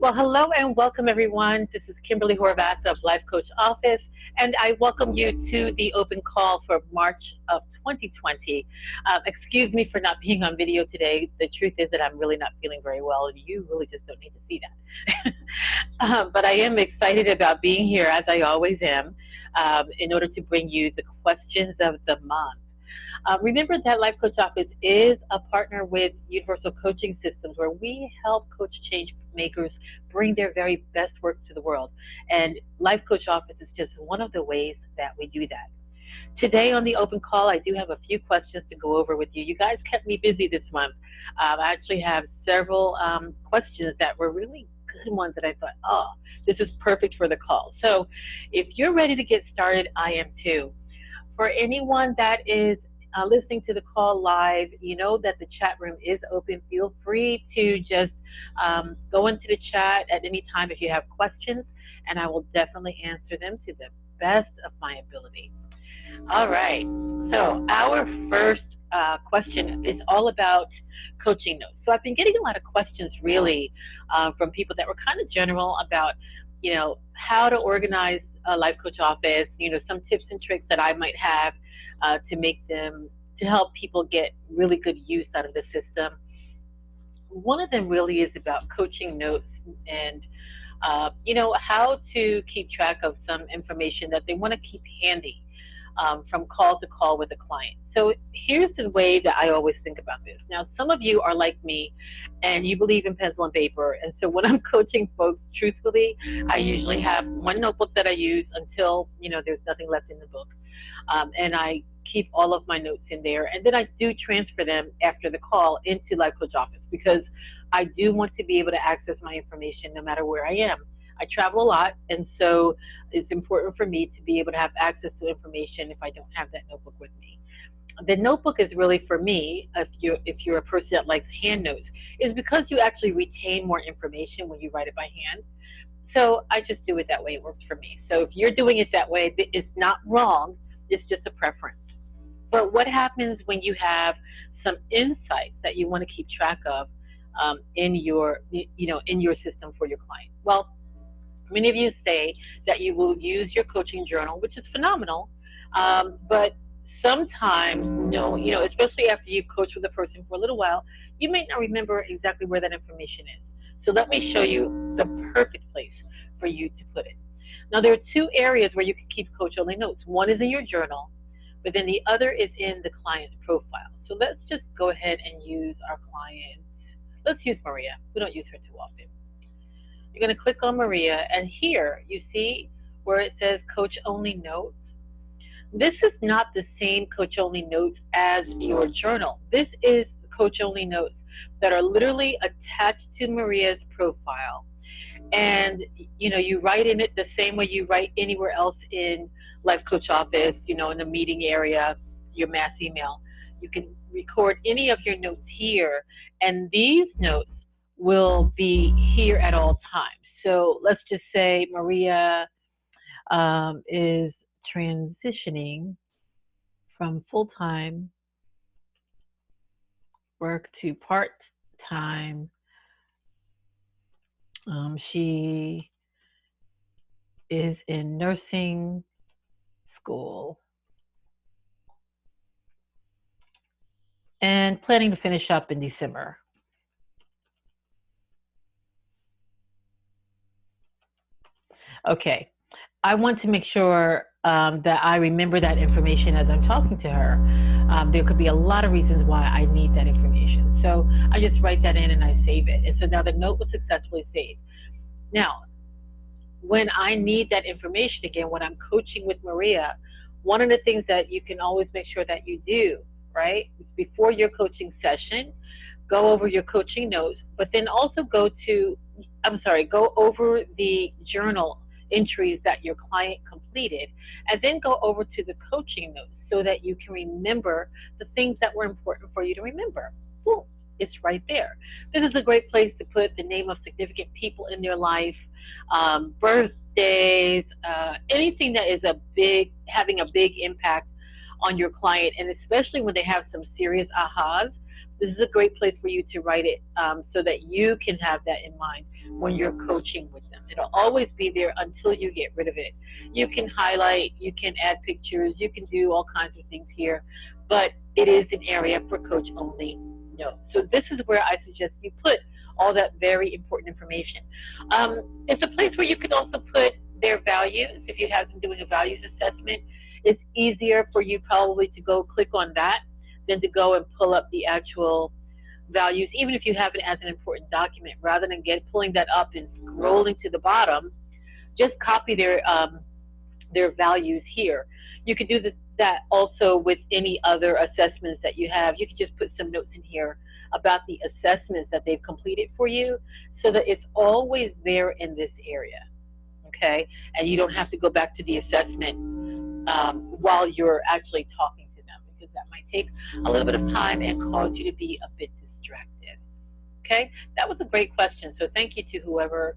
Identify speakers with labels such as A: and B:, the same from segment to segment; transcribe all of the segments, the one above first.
A: Well, hello and welcome everyone. This is Kimberly Horvath of Life Coach Office, and I welcome you to the open call for March of 2020. Excuse me for not being on video today. The truth is that I'm really not feeling very well, and you really just don't need to see that. But I am excited about being here, as I always am, in order to bring you the questions of the month. Remember that Life Coach Office is a partner with Universal Coaching Systems where we help coach change makers bring their very best work to the world. And Life Coach Office is just one of the ways that we do that. Today on the open call, I do have a few questions to go over with you. You guys kept me busy this month. I actually have several questions that were really good ones that I thought, oh, this is perfect for the call. So if you're ready to get started, I am too. For anyone that is listening to the call live, you know that the chat room is open. Feel free to just go into the chat at any time if you have questions, and I will definitely answer them to the best of my ability. All right. So our first question is all about coaching notes. So I've been getting a lot of questions really from people that were kind of general about, how to organize a life coach office, some tips and tricks that I might have to help people get really good use out of the system. One of them really is about coaching notes and how to keep track of some information that they want to keep handy from call to call with a client. So here's the way that I always think about this. Now, some of you are like me and you believe in pencil and paper. And so when I'm coaching folks, truthfully, I usually have one notebook that I use until, there's nothing left in the book. And I keep all of my notes in there. And then I do transfer them after the call into Life Coach Office because I do want to be able to access my information no matter where I am. I travel a lot, and so it's important for me to be able to have access to information if I don't have that notebook with me. The notebook is really for me, if you're a person that likes hand notes, is because you actually retain more information when you write it by hand. So I just do it that way. It works for me. So if you're doing it that way, it's not wrong. It's just a preference. But what happens when you have some insights that you want to keep track of in your system for your client? Well, many of you say that you will use your coaching journal, which is phenomenal, but sometimes, no, especially after you've coached with a person for a little while, you may not remember exactly where that information is. So let me show you the perfect place for you to put it. Now, there are two areas where you can keep coach-only notes. One is in your journal, but then the other is in the client's profile. So let's just go ahead and use our client. Let's use Maria. We don't use her too often. You're going to click on Maria, and here you see where it says Coach Only Notes. This is not the same Coach Only Notes as your journal. This is Coach Only Notes that are literally attached to Maria's profile. And, you write in it the same way you write anywhere else in Life Coach Office, in the meeting area, your mass email. You can record any of your notes here, and these notes will be here at all times. So let's just say Maria is transitioning from full-time work to part-time. She is in nursing school and planning to finish up in December. Okay, I want to make sure that I remember that information as I'm talking to her. There could be a lot of reasons why I need that information. So I just write that in and I save it. And so now the note was successfully saved. Now, when I need that information again, when I'm coaching with Maria, one of the things that you can always make sure that you do, right, is before your coaching session, go over your coaching notes, but then also go over the journal entries that your client completed, and then go over to the coaching notes so that you can remember the things that were important for you to remember. Boom, it's right there. This is a great place to put the name of significant people in their life, birthdays, anything that is having a big impact on your client, and especially when they have some serious ahas, This is a great place for you to write it so that you can have that in mind when you're coaching with them. It'll always be there until you get rid of it. You can highlight, you can add pictures, you can do all kinds of things here, but it is an area for coach only notes. So this is where I suggest you put all that very important information. It's a place where you can also put their values. If you have them doing a values assessment, it's easier for you probably to go click on that than to go and pull up the actual values, even if you have it as an important document. Rather than pulling that up and scrolling to the bottom, just copy their values here. You could do that also with any other assessments that you have. You could just put some notes in here about the assessments that they've completed for you so that it's always there in this area, okay? And you don't have to go back to the assessment while you're actually talking to them, because that might take a little bit of time and cause you to be a bit distracted, okay? That was a great question, so thank you to whoever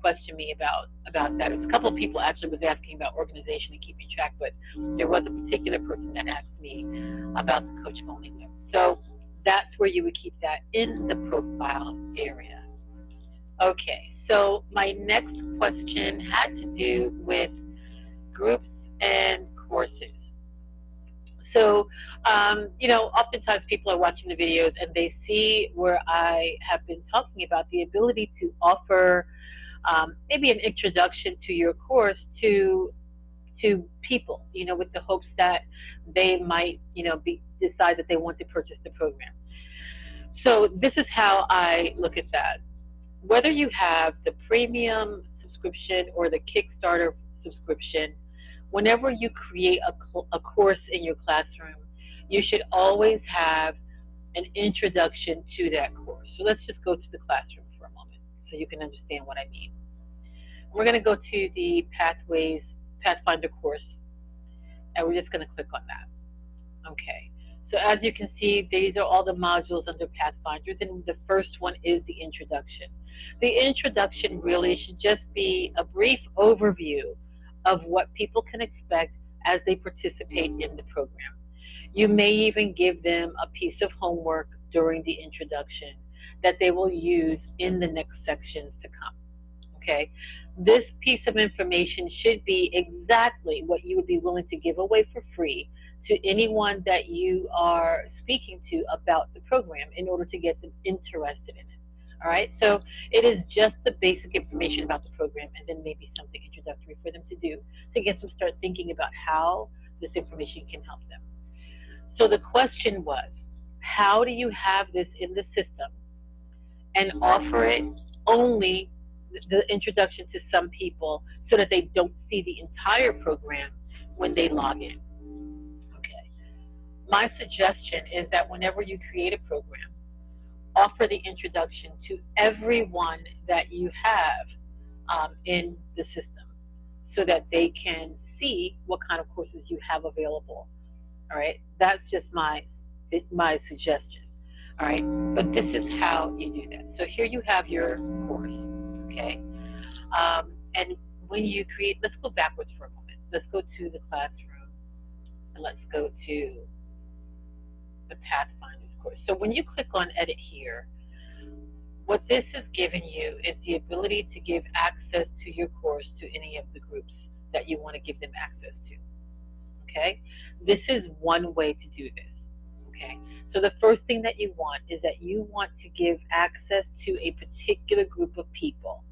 A: questioned me about that. There was a couple of people actually was asking about organization and keeping track, but there was a particular person that asked me about the coach only note. So that's where you would keep that in the profile area. Okay, so my next question had to do with groups and courses. So, oftentimes people are watching the videos and they see where I have been talking about the ability to offer maybe an introduction to your course to people, with the hopes that they might, decide that they want to purchase the program. So this is how I look at that. Whether you have the premium subscription or the Kickstarter subscription, whenever you create a course in your classroom, you should always have an introduction to that course. So let's just go to the classroom for a moment so you can understand what I mean. We're going to go to the Pathfinder course, and we're just going to click on that. Okay. So as you can see, these are all the modules under Pathfinders, and the first one is the introduction. The introduction really should just be a brief overview of what people can expect as they participate in the program. You may even give them a piece of homework during the introduction that they will use in the next sections to come. Okay? This piece of information should be exactly what you would be willing to give away for free to anyone that you are speaking to about the program in order to get them interested in it. All right, so it is just the basic information about the program and then maybe something introductory for them to do to get them start thinking about how this information can help them. So the question was, how do you have this in the system and offer it only the introduction to some people so that they don't see the entire program when they log in? Okay. My suggestion is that whenever you create a program, offer the introduction to everyone that you have in the system so that they can see what kind of courses you have available. All right, that's just my suggestion. All right, but this is how you do that. So here you have your course, okay? And when you create, let's go backwards for a moment. Let's go to the classroom and let's go to the Pathfinders course. So when you click on edit here, what this is giving you is the ability to give access to your course to any of the groups that you want to give them access to. Okay? This is one way to do this. Okay? So the first thing that you want is that you want to give access to a particular group of people.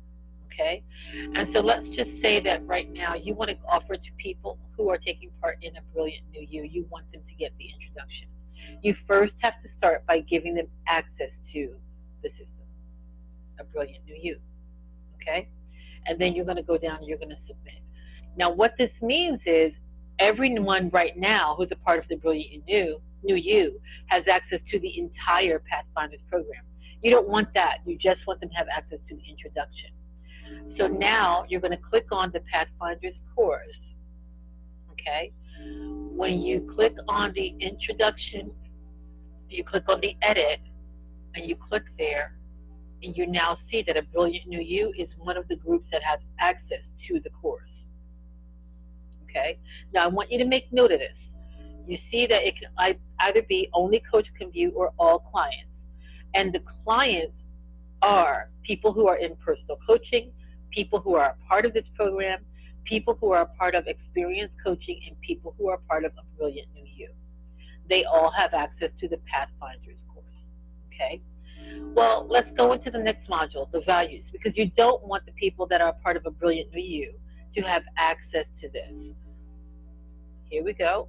A: Okay? And so let's just say that right now you want to offer to people who are taking part in a Brilliant New You, you want them to get the introduction. You first have to start by giving them access to the system, a Brilliant New You, okay? And then you're going to go down and you're going to submit. Now, what this means is everyone right now who's a part of the Brilliant New You has access to the entire Pathfinders program. You don't want that. You just want them to have access to the introduction. So now you're going to click on the Pathfinders course, okay? When you click on the introduction, you click on the edit, and you click there, and you now see that a Brilliant New You is one of the groups that has access to the course. Okay? Now I want you to make note of this. you see that it can either be only coach can view or all clients. And the clients are people who are in personal coaching, people who are a part of this program, people who are a part of experience coaching, and people who are part of a brilliant new you. They all have access to the Pathfinders course. Okay? Well, let's go into the next module, the values, because you don't want the people that are part of a brilliant new you to have access to this. Here we go.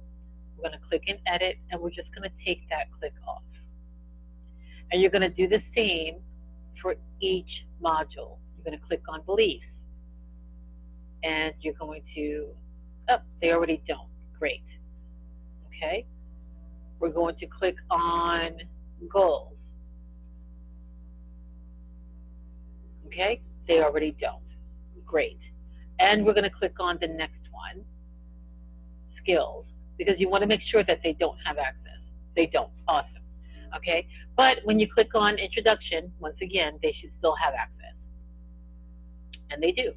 A: We're going to click and edit, and we're just going to take that click off. And you're going to do the same for each module. You're going to click on beliefs, and you're going to, oh, they already don't. Great. Okay. We're going to click on goals. Okay, they already don't. Great. And we're going to click on the next one, skills, because you want to make sure that they don't have access. They don't. Awesome. Okay, but when you click on introduction, once again, they should still have access. And they do.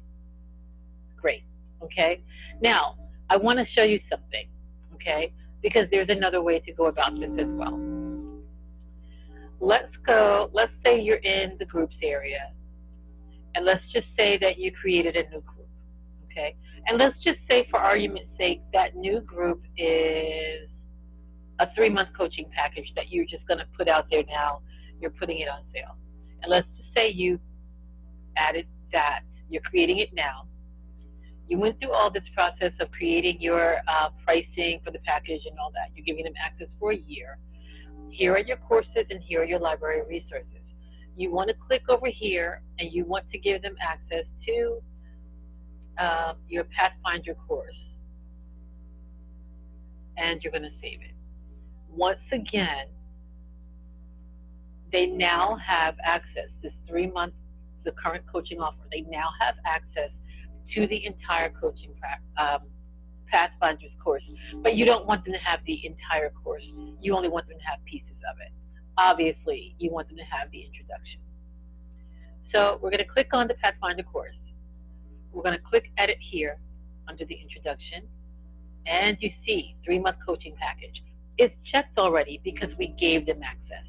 A: Great. Okay, now I want to show you something. Okay, because there's another way to go about this as well. Let's say you're in the groups area, and let's just say that you created a new group, okay? And let's just say, for argument's sake, that new group is a 3-month coaching package that you're just going to put out there now. You're putting it on sale. And let's just say you added that. You're creating it now. You went through all this process of creating your pricing for the package and all that. You're giving them access for a year. Here are your courses, and here are your library resources. You want to click over here, and you want to give them access to your Pathfinder course. And you're going to save it. Once again, they now have access, this 3-month, the current coaching offer, they now have access to the entire coaching Pathfinders course. But you don't want them to have the entire course. You only want them to have pieces of it. Obviously, you want them to have the introduction. So we're going to click on the Pathfinder course. We're going to click edit here under the introduction. And you see 3-month coaching package. It's checked already because we gave them access.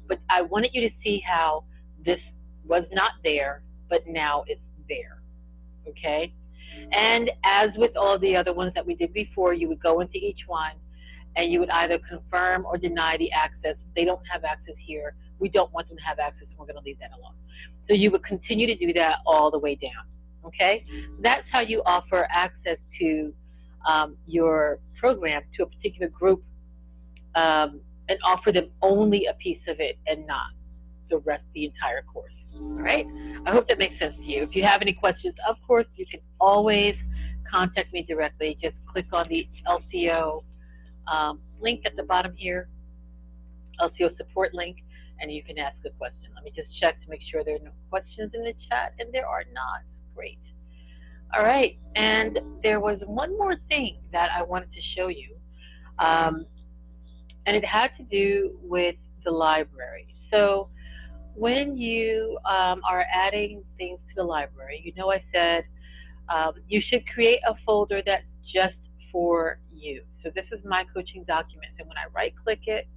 A: But I wanted you to see how this was not there, but now it's there. Okay? And as with all the other ones that we did before, you would go into each one and you would either confirm or deny the access. They don't have access here. We don't want them to have access, and we're going to leave that alone. So you would continue to do that all the way down. Okay? That's how you offer access to your program to a particular group and offer them only a piece of it and not the entire course. All right? I hope that makes sense to you. If you have any questions, of course, you can always contact me directly. Just click on the LCO link at the bottom here, LCO support link, and you can ask a question. Let me just check to make sure there are no questions in the chat, and there are not. Great. All right, and there was one more thing that I wanted to show you, and it had to do with the library. So when you are adding things to the library, you know I said you should create a folder that's just for you. So this is my coaching documents, and when I right-click it,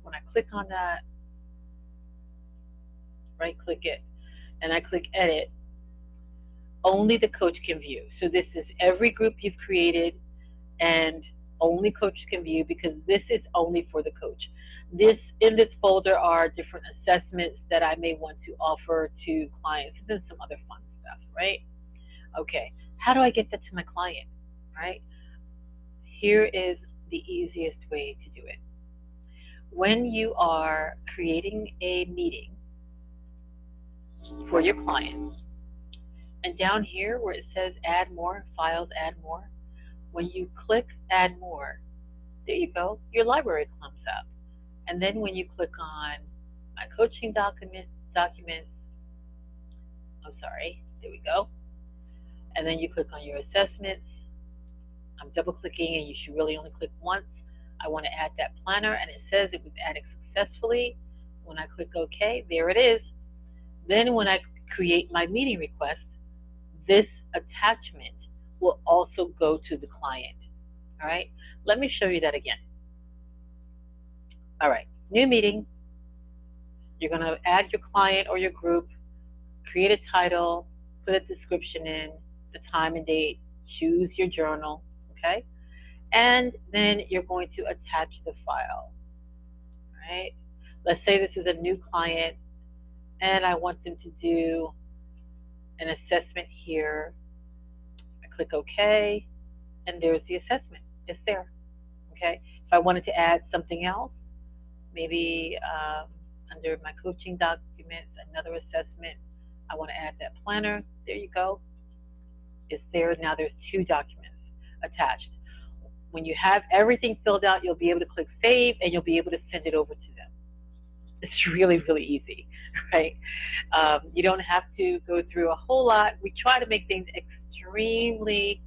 A: when I click on that, right-click it, and I click edit, only the coach can view. So this is every group you've created, and only coaches can view, because this is only for the coach. In this folder are different assessments that I may want to offer to clients, and then some other fun stuff, right? Okay, how do I get that to my client, right? Here is the easiest way to do it. When you are creating a meeting for your client, and down here where it says add more, files, add more, when you click add more, there you go, your library comes up. And then when you click on my coaching documents, there we go. And then you click on your assessments. I'm double clicking, and you should really only click once. I want to add that planner, and it says it was added successfully. When I click OK, there it is. Then when I create my meeting request, this attachment will also go to the client. All right, let me show you that again. All right, new meeting. You're going to add your client or your group, create a title, put a description in, the time and date, choose your journal, okay? And then you're going to attach the file, right? Let's say this is a new client and I want them to do an assessment here. I click OK, and there's the assessment. It's there, okay? If I wanted to add something else, maybe under my coaching documents, another assessment, I want to add that planner. There you go. It's there. Now there's two documents attached. When you have everything filled out, you'll be able to click save and you'll be able to send it over to them. It's really, really easy, right? You don't have to go through a whole lot. We try to make things extremely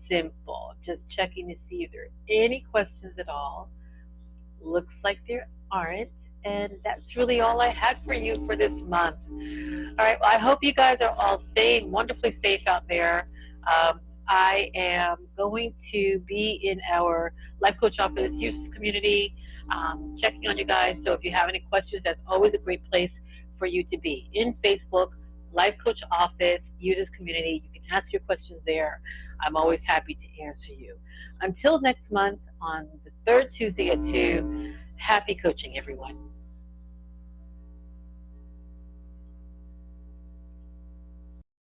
A: simple. Just checking to see if there are any questions at all. Looks like there aren't. And that's really all I had for you for this month. All right, well, I hope you guys are all staying wonderfully safe out there. I am going to be in our Life Coach Office users community, checking on you guys. So if you have any questions, that's always a great place for you to be. In Facebook, Life Coach Office users community, you can ask your questions there. I'm always happy to answer you. Until next month on the third Tuesday at 2, happy coaching, everyone.